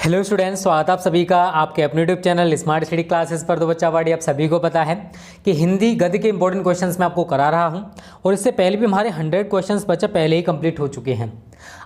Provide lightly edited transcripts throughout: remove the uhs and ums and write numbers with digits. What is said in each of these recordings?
Hello students, स्वागत आप सभी का आपके अपने YouTube channel smart study classes पर। तो बच्चा वाड़ी आप सभी को पता है कि हिंदी गद्य के इंपॉर्टेंट क्वेश्चंस मैं आपको करा रहा हूं और इससे पहले भी हमारे 100 क्वेश्चंस बच्चा पहले ही कंप्लीट हो चुके हैं।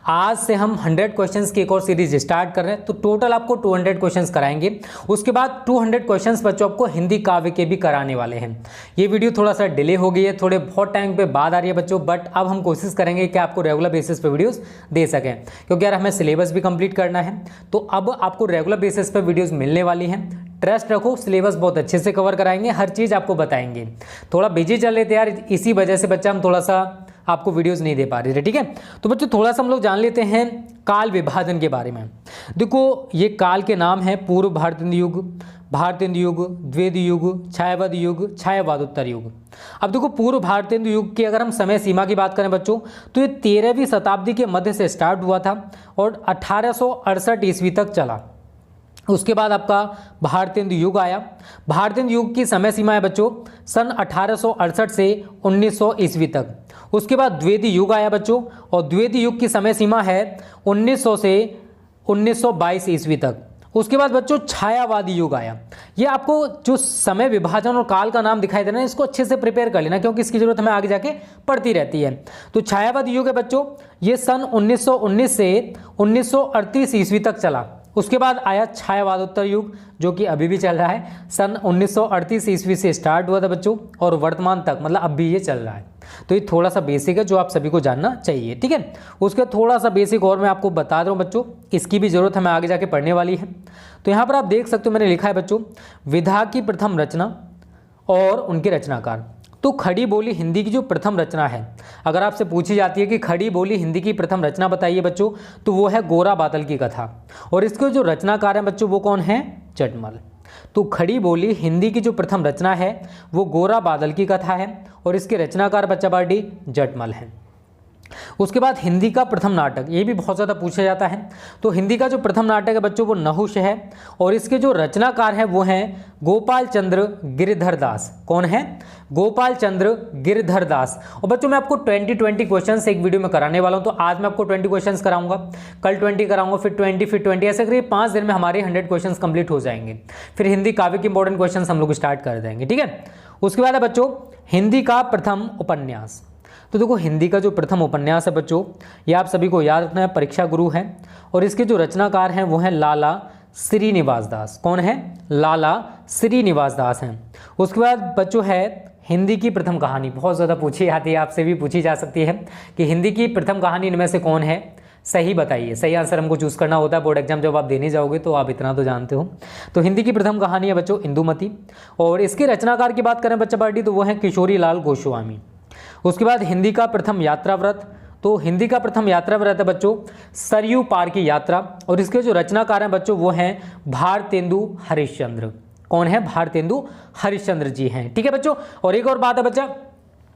आज से हम 100 क्वेश्चंस की एक और सीरीज स्टार्ट कर रहे हैं। तो टोटल आपको 200 क्वेश्चंस कराएंगे। उसके बाद 200 क्वेश्चंस बच्चों आपको हिंदी काव्य के भी कराने वाले हैं। ये वीडियो थोड़ा सा डिले हो गई है, थोड़े बहुत टाइम पे बाद आ रही है बच्चों, बट अब हम कोशिश करेंगे कि आपको रेगुलर बेसिस पे वीडियोस दे सकें, क्योंकि यार हमें सिलेबस भी कंप्लीट करना है। तो अब आपको रेगुलर बेसिस पे वीडियोस मिलने वाली हैं। ट्रस्ट रखो, सिलेबस बहुत अच्छे से कवर कराएंगे, हर चीज़ आपको बताएंगे। थोड़ा बिजी चल रहे थे यार, इसी वजह से बच्चा हम थोड़ा सा आपको वीडियोस नहीं दे पा रहे थे, ठीक है। तो बच्चों थोड़ा सा हम लोग जान लेते हैं काल विभाजन के बारे में। देखो ये काल के नाम है पूर्व भारतेंदु युग, भारतेंदु युग, द्विवेदी युग, छायावाद युग, छायावादोत्तर युग। अब देखो पूर्व भारतेंदु युग की अगर हम समय सीमा की बात करें बच्चों, तो ये 13वीं शताब्दी के मध्य से स्टार्ट हुआ था और 1868 ईस्वी तक चला। उसके बाद आपका भारतेंदु युग आया। भारतेंदु युग की समय सीमा है बच्चों सन 1868 से 1900 ईस्वी तक। उसके बाद द्विवेदी युग आया बच्चों, और द्विवेदी युग की समय सीमा है 1900 से 1922 ईस्वी तक। उसके बाद बच्चों छायावादी युग आया। ये आपको जो समय विभाजन और काल का नाम दिखाई दे रहा है, इसको अच्छे से प्रिपेयर कर लेना, क्योंकि इसकी जरूरत हमें आगे जाके पड़ती रहती है। तो छायावादी युग है बच्चों, ये सन 1919 से 1938 ईस्वी तक चला। उसके बाद आया छायावादोत्तर युग, जो कि अभी भी चल रहा है। सन 1938 ईस्वी से स्टार्ट हुआ था बच्चों और वर्तमान तक, मतलब अब भी ये चल रहा है। तो ये थोड़ा सा बेसिक है जो आप सभी को जानना चाहिए, ठीक है। उसके थोड़ा सा बेसिक और मैं आपको बता रहा हूँ बच्चों, इसकी भी जरूरत हमें आगे जाके पढ़ने वाली है। तो यहाँ पर आप देख सकते हो मैंने लिखा है बच्चों, विधा की प्रथम रचना और उनके रचनाकार। तो खड़ी बोली हिंदी की जो प्रथम रचना है, अगर आपसे पूछी जाती है कि खड़ी बोली हिंदी की प्रथम रचना बताइए बच्चों, तो वो है गोरा बादल की कथा। और इसके जो रचनाकार हैं बच्चों वो कौन है? जटमल। तो खड़ी बोली हिंदी की जो प्रथम रचना है वो गोरा बादल की कथा है और इसके रचनाकार बच्चा पार्टी जटमल है। उसके बाद हिंदी का प्रथम नाटक, ये भी बहुत ज़्यादा पूछा जाता है। तो हिंदी का जो प्रथम नाटक है बच्चों वो नहुष है और इसके जो रचनाकार हैं वो हैं गोपाल चंद्र गिरधर दास। कौन है? गोपाल चंद्र गिरधर दास। और बच्चों मैं आपको 20 क्वेश्चंस एक वीडियो में कराने वाला हूं। तो आज मैं आपको 20 क्वेश्चंस कराऊंगा, कल 20 कराऊंगा, फिर 20, फिर 20, ऐसे करिए 5 दिन में हमारे 100 क्वेश्चंस कंप्लीट हो जाएंगे। फिर हिंदी काव्य के इंपॉर्टेंट क्वेश्चंस हम लोग स्टार्ट कर देंगे, ठीक है। उसके बाद है बच्चों हिंदी का प्रथम उपन्यास। तो देखो हिंदी का जो प्रथम उपन्यास है बच्चों, ये आप सभी को याद रखना है, परीक्षा गुरु है और इसके जो रचनाकार हैं वो हैं लाला श्रीनिवास दास। कौन है? लाला श्रीनिवास दास हैं। उसके बाद बच्चों है हिंदी की प्रथम कहानी, बहुत ज़्यादा पूछी जाती है, आपसे भी पूछी जा सकती है कि हिंदी की प्रथम कहानी इनमें से कौन है? सही बताइए। सही आंसर हमको चूज़ करना होता है बोर्ड एग्जाम जब आप देने जाओगे, तो आप इतना तो जानते हो। तो हिंदी की प्रथम कहानी है बच्चों इंदुमती और इसके रचनाकार की बात करें बच्चा पार्टी तो वो है किशोरी लाल गोस्वामी। उसके बाद हिंदी का प्रथम यात्रा व्रत, तो हिंदी का प्रथम यात्रा व्रत है बच्चों सरयू पार की यात्रा और इसके जो रचनाकार हैं बच्चों वो हैं भारतेंदु हरिश्चंद्र। कौन है? भारतेंदु हरिश्चंद्र जी हैं, ठीक है बच्चों। और एक और बात है बच्चा,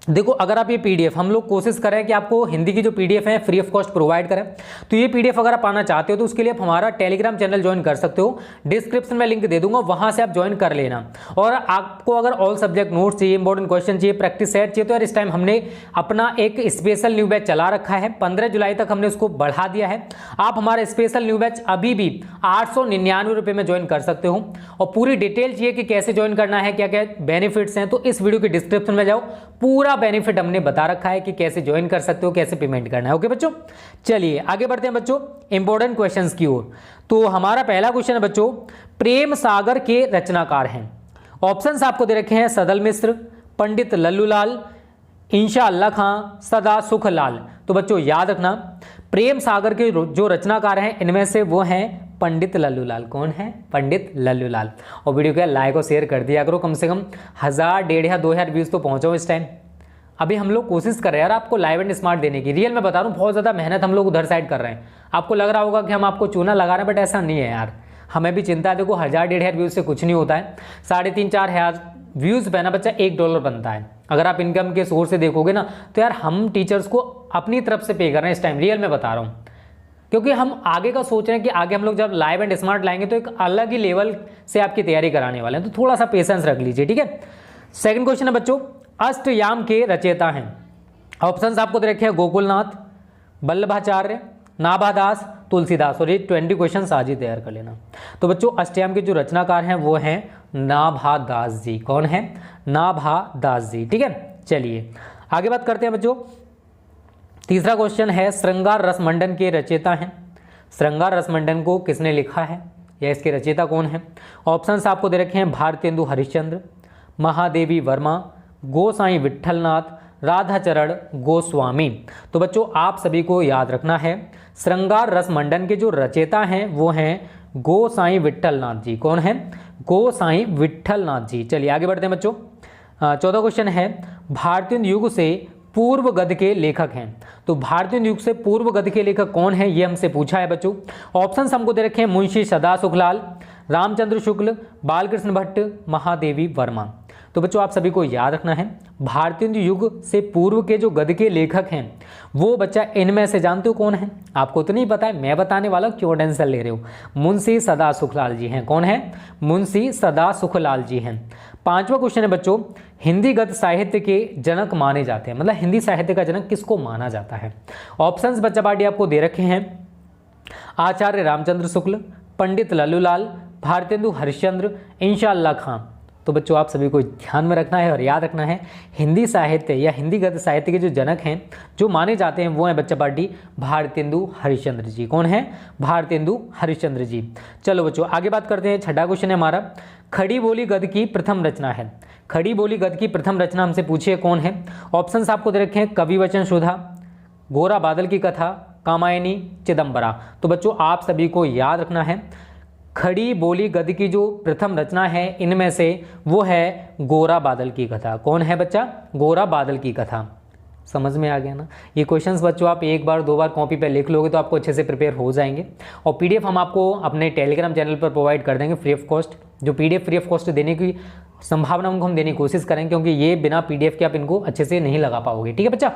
देखो अगर आप ये पीडीएफ, हम लोग कोशिश करें कि आपको हिंदी की जो पीडीएफ है फ्री ऑफ कॉस्ट प्रोवाइड करें। तो ये पीडीएफ अगर आप पाना चाहते हो तो उसके लिए आप हमारा टेलीग्राम चैनल ज्वाइन कर सकते हो, डिस्क्रिप्शन में लिंक दे दूंगा, वहां से आप ज्वाइन कर लेना। और आपको अगर ऑल सब्जेक्ट नोट्स चाहिए, इंपॉर्टेंट क्वेश्चन चाहिए, प्रैक्टिस सेट चाहिए, तो यार इस टाइम हमने अपना एक स्पेशल न्यू बैच चला रखा है। 15 जुलाई तक हमने उसको बढ़ा दिया है। आप हमारा स्पेशल न्यू बैच अभी भी 899 रुपये में ज्वाइन कर सकते हो। और पूरी डिटेल चाहिए कि कैसे ज्वाइन करना है, क्या क्या बेनिफिट्स हैं, तो इस वीडियो के डिस्क्रिप्शन में जाओ, पूरा बेनिफिट हमने बता रखा है कि कैसे ज्वाइन कर सकते हो, कैसे पेमेंट करना है। ओके बच्चों, चलिए आगे बढ़ते हैं बच्चों इंपॉर्टेंट क्वेश्चंस की ओर। तो हमारा पहला क्वेश्चन है बच्चों, प्रेम सागर के रचनाकार हैं। ऑप्शंस आपको दे रखे हैं सदल मिश्र, पंडित लल्लूलाल, इंशा अल्लाह खां, सदा सुख लाल। तो बच्चों याद रखना प्रेम सागर के जो रचनाकार हैं इनमें से वो हैं पंडित लल्लूलाल। कौन है? पंडित लल्लूलाल। और वीडियो को लाइक और शेयर कर दिया करो, कम से कम 1000, 1500, 2000 व्यूज तो पहुंचो इस टाइम। अभी हम लोग कोशिश कर रहे हैं यार आपको लाइव एंड स्मार्ट देने की, रियल में बता रहा हूँ, बहुत ज़्यादा मेहनत हम लोग उधर साइड कर रहे हैं। आपको लग रहा होगा कि हम आपको चूना लगा रहे हैं, बट ऐसा नहीं है यार, हमें भी चिंता है। देखो 1000, 1500 व्यूज से कुछ नहीं होता है। 3,500, 4,000 व्यूज़ पे ना बच्चा $1 बनता है। अगर आप इनकम के सोर्स से देखोगे ना, तो यार हम टीचर्स को अपनी तरफ से पे कर रहे हैं इस टाइम, रियल में बता रहा हूँ, क्योंकि हम आगे का सोच रहे हैं कि आगे हम लोग जब लाइव एंड स्मार्ट लाएंगे तो एक अलग ही लेवल से आपकी तैयारी कराने वाले हैं। तो थोड़ा सा पेशेंस रख लीजिए, ठीक है। सेकंड क्वेश्चन है बच्चों, अष्टयाम के रचयिता हैं। ऑप्शंस आपको दे रखे हैं गोकुलनाथ, वल्लभाचार्य, नाभादास, तुलसीदास। और ये 20 क्वेश्चन आज ही तैयार कर लेना। तो बच्चों अष्टयाम के जो रचनाकार हैं वो हैं नाभादास जी। कौन है? नाभादास जी। ठीक है, चलिए आगे बात करते हैं बच्चों। तीसरा क्वेश्चन है श्रृंगार रसमंडन के रचयिता हैं। श्रृंगार रसमंडन को किसने लिखा है या इसके रचयिता कौन है? ऑप्शंस आपको दे रखे हैं भारतेंदु हरिश्चंद्र, महादेवी वर्मा, गोसाई विट्ठलनाथ, राधाचरण गोस्वामी। तो बच्चों आप सभी को याद रखना है श्रृंगार रसमंडन के जो रचयिता हैं वो हैं गोसाई विट्ठलनाथ जी। कौन है? गोसाई विट्ठलनाथ जी। चलिए आगे बढ़ते हैं बच्चों। चौथा क्वेश्चन है भारतीय युग से पूर्व गद्य के लेखक हैं। तो भारतीय युग से पूर्व गद्य के लेखक कौन है ये हमसे पूछा है बच्चों। ऑप्शंस हमको दे रखे हैं मुंशी सदा सुखलाल, रामचंद्र शुक्ल, बालकृष्ण भट्ट, महादेवी वर्मा। तो बच्चों आप सभी को याद रखना है भारतीय युग से पूर्व के जो गद्य के लेखक हैं वो बच्चा इनमें से जानते हो कौन है? आपको तो नहीं पता है, मैं बताने वाला हूँ, क्यों टेंशन ले रहे हो। मुंशी सदा सुखलाल जी हैं। कौन है? मुंशी सदा सुखलाल जी हैं। पांचवा क्वेश्चन है बच्चों हिंदी गद्य साहित्य के जनक माने जाते हैं, मतलब हिंदी साहित्य का जनक किसको माना जाता है? ऑप्शंस बच्चा पार्टी आपको दे रखे हैं आचार्य रामचंद्र शुक्ल, पंडित लल्लूलाल, भारतेंदु हरिश्चंद्र, इंशाअल्लाह खां। तो बच्चों आप सभी को ध्यान में रखना है और याद रखना है हिंदी साहित्य या हिंदी गद्य साहित्य के जो जनक हैं जो माने जाते हैं वो हैं बच्चा पार्टी भारतेंदु हरिश्चंद्र जी। कौन है? भारतेंदु हरिश्चंद्र जी। चलो बच्चों आगे बात करते हैं। छठा क्वेश्चन है हमारा खड़ी बोली गद्य की प्रथम रचना है। खड़ी बोली गद्य की प्रथम रचना हमसे पूछिए कौन है? ऑप्शंस आपको दे रखे हैं कवि वचन सुधा, गोरा बादल की कथा, कामायनी, चिदम्बरा। तो बच्चों आप सभी को याद रखना है खड़ी बोली गद्य की जो प्रथम रचना है इनमें से वो है गोरा बादल की कथा। कौन है बच्चा? गोरा बादल की कथा। समझ में आ गया ना? ये क्वेश्चंस बच्चों आप एक बार दो बार कॉपी पे लिख लोगे तो आपको अच्छे से प्रिपेयर हो जाएंगे। और पीडीएफ हम आपको अपने टेलीग्राम चैनल पर प्रोवाइड कर देंगे फ्री ऑफ कॉस्ट। जो पीडीएफ फ्री ऑफ कॉस्ट देने की संभावना उनको हम देने की कोशिश करेंगे, क्योंकि ये बिना पीडीएफ के आप इनको अच्छे से नहीं लगा पाओगे। ठीक है बच्चा?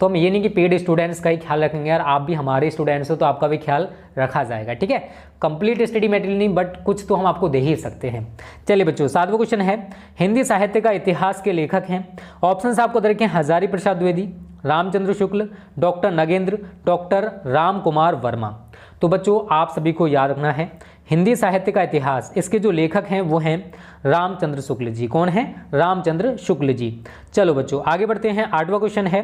तो हम ये नहीं कि पेड स्टूडेंट्स का ही ख्याल रखेंगे यार, आप भी हमारे स्टूडेंट्स हो तो आपका भी ख्याल रखा जाएगा। ठीक है? कंप्लीट स्टडी मटेरियल नहीं बट कुछ तो हम आपको दे ही सकते हैं। चलिए बच्चों सातवां क्वेश्चन है हिंदी साहित्य का इतिहास के लेखक हैं। ऑप्शंस आपको दे रखे हैं हजारी प्रसाद द्विवेदी, रामचंद्र शुक्ल, डॉक्टर नगेंद्र, डॉक्टर राम कुमार वर्मा। तो बच्चों आप सभी को याद रखना है हिंदी साहित्य का इतिहास इसके जो लेखक हैं वो हैं रामचंद्र शुक्ल जी। कौन है? रामचंद्र शुक्ल जी। चलो बच्चों आगे बढ़ते हैं। आठवां क्वेश्चन है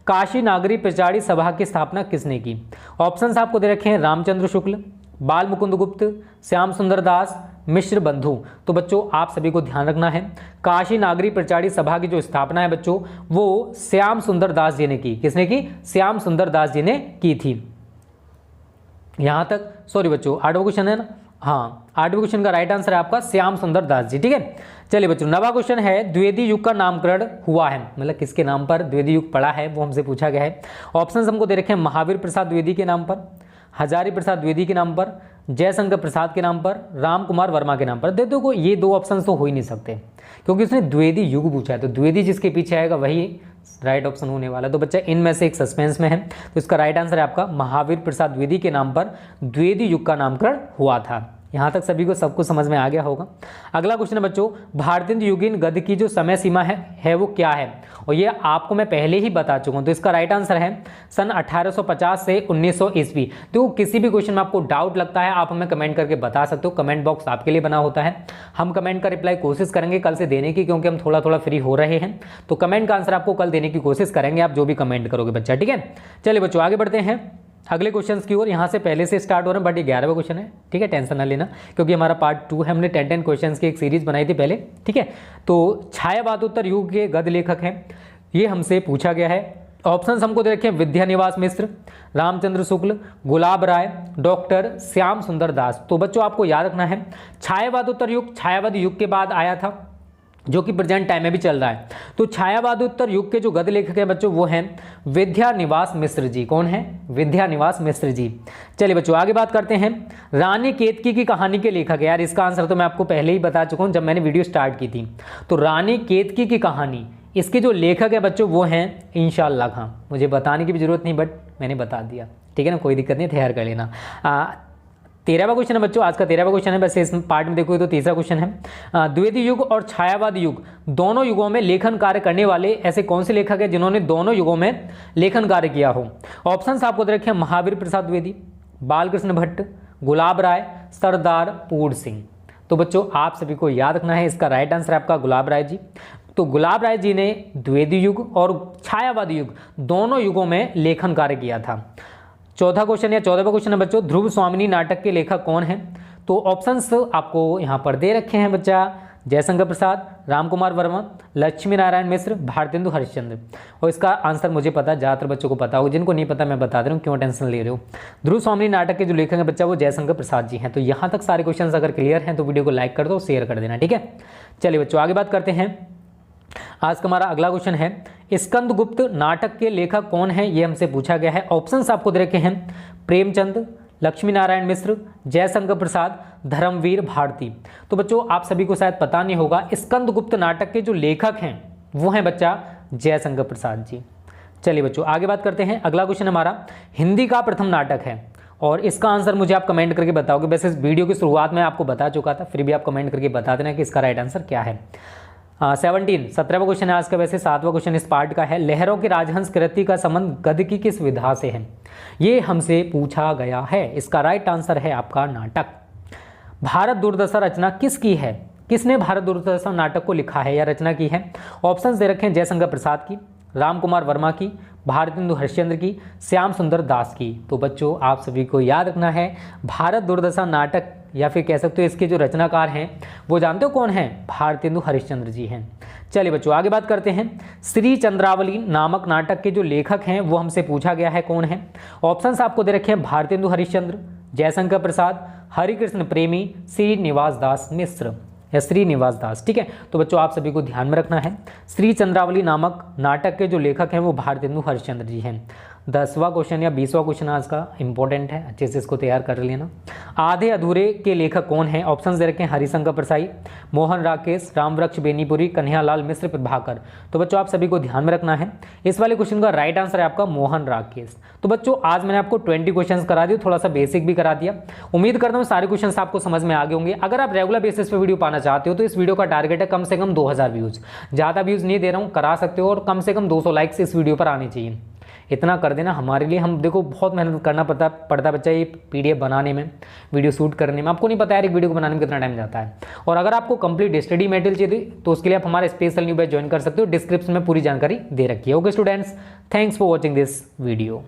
काशी नागरी प्रचारी सभा की स्थापना किसने की? ऑप्शंस आपको दे रखे हैं रामचंद्र शुक्ल, बाल मुकुंद गुप्त, श्याम सुंदर दास, मिश्र बंधु। तो बच्चों आप सभी को ध्यान रखना है काशी नागरी प्रचारी सभा की जो स्थापना है बच्चों वो श्याम सुंदर दास जी ने की। किसने की? श्याम सुंदर दास जी ने की थी। यहां तक सॉरी बच्चों आठवां क्वेश्चन है ना? हाँ, आठवें क्वेश्चन का राइट आंसर है आपका श्याम सुंदर दास जी। ठीक है? चलिए बच्चों नवा क्वेश्चन है द्विवेदी युग का नामकरण हुआ है, मतलब किसके नाम पर द्विवेदी युग पड़ा है वो हमसे पूछा गया है। ऑप्शंस हमको दे रखे हैं महावीर प्रसाद द्विवेदी के नाम पर, हजारी प्रसाद द्विवेदी के नाम पर, जयशंकर प्रसाद के नाम पर, राम कुमार वर्मा के नाम पर। देखो ये दो ऑप्शंस तो हो ही नहीं सकते क्योंकि उसने द्विवेदी युग पूछा है, तो द्विवेदी जिसके पीछे आएगा वही राइट ऑप्शन होने वाला है। तो बच्चा इनमें से एक सस्पेंस में है, तो इसका राइट आंसर है आपका महावीर प्रसाद द्विवेदी के नाम पर द्विवेदी युग का नामकरण हुआ था। यहाँ तक सभी को सब कुछ समझ में आ गया होगा। अगला क्वेश्चन है बच्चों भारतीय युगीन गद्य की जो समय सीमा है वो क्या है? और ये आपको मैं पहले ही बता चुका हूँ। तो इसका राइट आंसर है सन 1850 से 1900 ईस्वी। तो किसी भी क्वेश्चन में आपको डाउट लगता है आप हमें कमेंट करके बता सकते हो। कमेंट बॉक्स आपके लिए बना होता है, हम कमेंट का रिप्लाई कोशिश करेंगे कल से देने की, क्योंकि हम थोड़ा थोड़ा फ्री हो रहे हैं। तो कमेंट का आंसर आपको कल देने की कोशिश करेंगे आप जो भी कमेंट करोगे बच्चा। ठीक है? चलिए बच्चों आगे बढ़ते हैं अगले क्वेश्चंस की ओर। यहाँ से पहले से स्टार्ट हो रहे हैं बट ये 11वां क्वेश्चन है। ठीक है? टेंशन ना लेना क्योंकि हमारा पार्ट 2 है। हमने 10 क्वेश्चंस की एक सीरीज बनाई थी पहले। ठीक है? तो छायावादोत्तर युग के गद्य लेखक हैं ये हमसे पूछा गया है। ऑप्शंस हमको दे रखे हैं विद्यानिवास मिश्र, रामचंद्र शुक्ल, गुलाब राय, डॉक्टर श्याम सुंदर दास। तो बच्चों आपको याद रखना है छायावादोत्तर युग छायावादी युग के बाद आया था जो कि प्रेजेंट टाइम में भी चल रहा है। तो छायावादोत्तर युग के जो गद्य लेखक हैं बच्चों वो हैं विद्यानिवास मिश्र जी। कौन है? विद्यानिवास मिश्र जी। चलिए बच्चों आगे बात करते हैं रानी केतकी की कहानी के लेखक है। यार इसका आंसर तो मैं आपको पहले ही बता चुका हूँ जब मैंने वीडियो स्टार्ट की थी। तो रानी केतकी की कहानी इसके जो लेखक है बच्चों वो हैं इंशाअल्लाह खां। मुझे बताने की भी जरूरत नहीं बट मैंने बता दिया। ठीक है ना? कोई दिक्कत नहीं, तैयार कर लेना। 13वां क्वेश्चन है बच्चों, आज का 13वां क्वेश्चन है। वैसे इस पार्ट में देखोगे तो तीसरा क्वेश्चन है। द्वैध युग और छायावाद युग दोनों युगों में लेखन कार्य करने वाले ऐसे कौन से लेखक हैं जिन्होंने दोनों युगों में लेखन कार्य किया हो? ऑप्शंस आपको दे रखे हैं, महावीर प्रसाद द्विवेदी, बालकृष्ण भट्ट, गुलाब राय, सरदार पूर्ण सिंह। तो बच्चों आप सभी को याद रखना है, इसका राइट आंसर है आपका गुलाब राय जी। तो गुलाब राय जी ने द्वैध युग और छायावाद युग दोनों युगों में लेखन कार्य किया था। चौथा क्वेश्चन या 14वां क्वेश्चन है बच्चों, ध्रुव स्वामिनी नाटक के लेखक कौन हैं? तो ऑप्शंस आपको यहाँ पर दे रखे हैं बच्चा, जयशंकर प्रसाद, रामकुमार वर्मा, लक्ष्मी नारायण मिश्र, भारतेंदु हरिश्चंद्र। और इसका आंसर मुझे पता, ज़्यादातर बच्चों को पता होगा, जिनको नहीं पता मैं बता दे रहा हूँ, क्यों टेंशन ले रहे हो। ध्रुव स्वामिनी नाटक के जो लेखक हैं बच्चा वो जयशंकर प्रसाद जी हैं। तो यहाँ तक सारे क्वेश्चन अगर क्लियर हैं तो वीडियो को लाइक कर दो, शेयर कर देना, ठीक है। चलिए बच्चों आगे बात करते हैं। आज का हमारा अगला क्वेश्चन है, स्कंदगुप्त नाटक के लेखक कौन है? ये हमसे पूछा गया है। ऑप्शंस आपको दे रखे हैं, प्रेमचंद, लक्ष्मी नारायण मिश्र, जयशंकर प्रसाद, धर्मवीर भारती। तो बच्चों आप सभी को शायद पता नहीं होगा, स्कंदगुप्त नाटक के जो लेखक हैं वो हैं बच्चा जयशंकर प्रसाद जी। चलिए बच्चों आगे बात करते हैं। अगला क्वेश्चन हमारा, हिंदी का प्रथम नाटक है और इसका आंसर मुझे आप कमेंट करके बताओगे। वैसे इस वीडियो की शुरुआत में आपको बता चुका था, फिर भी आप कमेंट करके बता देना कि इसका राइट आंसर क्या है। 17वां क्वेश्चन है आज का। वैसे 7वां क्वेश्चन इस पार्ट का है, लहरों के राजहंस कृति का संबंध गद्य की किस विधा से है? ये हमसे पूछा गया है। इसका राइट आंसर है आपका नाटक। भारत दुर्दशा रचना किसकी है? किसने भारत दुर्दशा नाटक को लिखा है या रचना की है? ऑप्शंस दे रखे हैं, जयशंकर प्रसाद की, रामकुमार वर्मा की, भारतेंदु हरिश्चंद्र की, श्याम सुंदर दास की। तो बच्चों आप सभी को याद रखना है, भारत दुर्दशा नाटक या फिर कह सकते हो इसके जो रचनाकार हैं वो जानते हो कौन हैं? भारतेंदु हरिश्चंद्र जी हैं। चलिए बच्चों आगे बात करते हैं। श्री चंद्रावली नामक नाटक के जो लेखक हैं वो हमसे पूछा गया है कौन है? ऑप्शंस आपको दे रखे हैं, भारतेंदु हरिश्चंद्र, जयशंकर प्रसाद, हरिकृष्ण प्रेमी, श्रीनिवास दास मिश्र या श्रीनिवास दास, ठीक है। तो बच्चों आप सभी को ध्यान में रखना है, श्री चंद्रावली नामक नाटक के जो लेखक हैं वो भारतेंदु हरिश्चंद्र जी हैं। 10वां क्वेश्चन या 20वां क्वेश्चन आज का इंपॉर्टेंट है, अच्छे से इसको तैयार कर लेना। आधे अधूरे के लेखक कौन हैं? ऑप्शंस दे रखे हैं, हरिशंकर प्रसाई, मोहन राकेश, रामवृक्ष बेनीपुरी, कन्हैयालाल मिश्र, प्रभाकर। तो बच्चों आप सभी को ध्यान में रखना है, इस वाले क्वेश्चन का राइट आंसर है आपका मोहन राकेश। तो बच्चों आज मैंने आपको 20 क्वेश्चन करा दिए, थोड़ा सा बेसिक भी करा दिया। उम्मीद करता हूँ सारे क्वेश्चन आपको समझ में आ गए होंगे। अगर आप रेगुलर बेसिस पे वीडियो पाना चाहते हो तो इस वीडियो का टारगेट है कम से कम 2000 व्यूज। ज़्यादा व्यूज नहीं दे रहा हूँ, करा सकते हो, और कम से कम 200 लाइक्स इस वीडियो पर आने चाहिए। इतना कर देना हमारे लिए। हम देखो बहुत मेहनत करना पड़ता बच्चा ये PDF बनाने में, वीडियो शूट करने में। आपको नहीं पता यार एक वीडियो को बनाने में कितना टाइम जाता है। और अगर आपको कंप्लीट स्टडी मटेरियल चाहिए तो उसके लिए आप हमारे स्पेशल न्यू बैच ज्वाइन कर सकते हो, डिस्क्रिप्शन में पूरी जानकारी दे रखी है। Okay students, thanks for watching this video.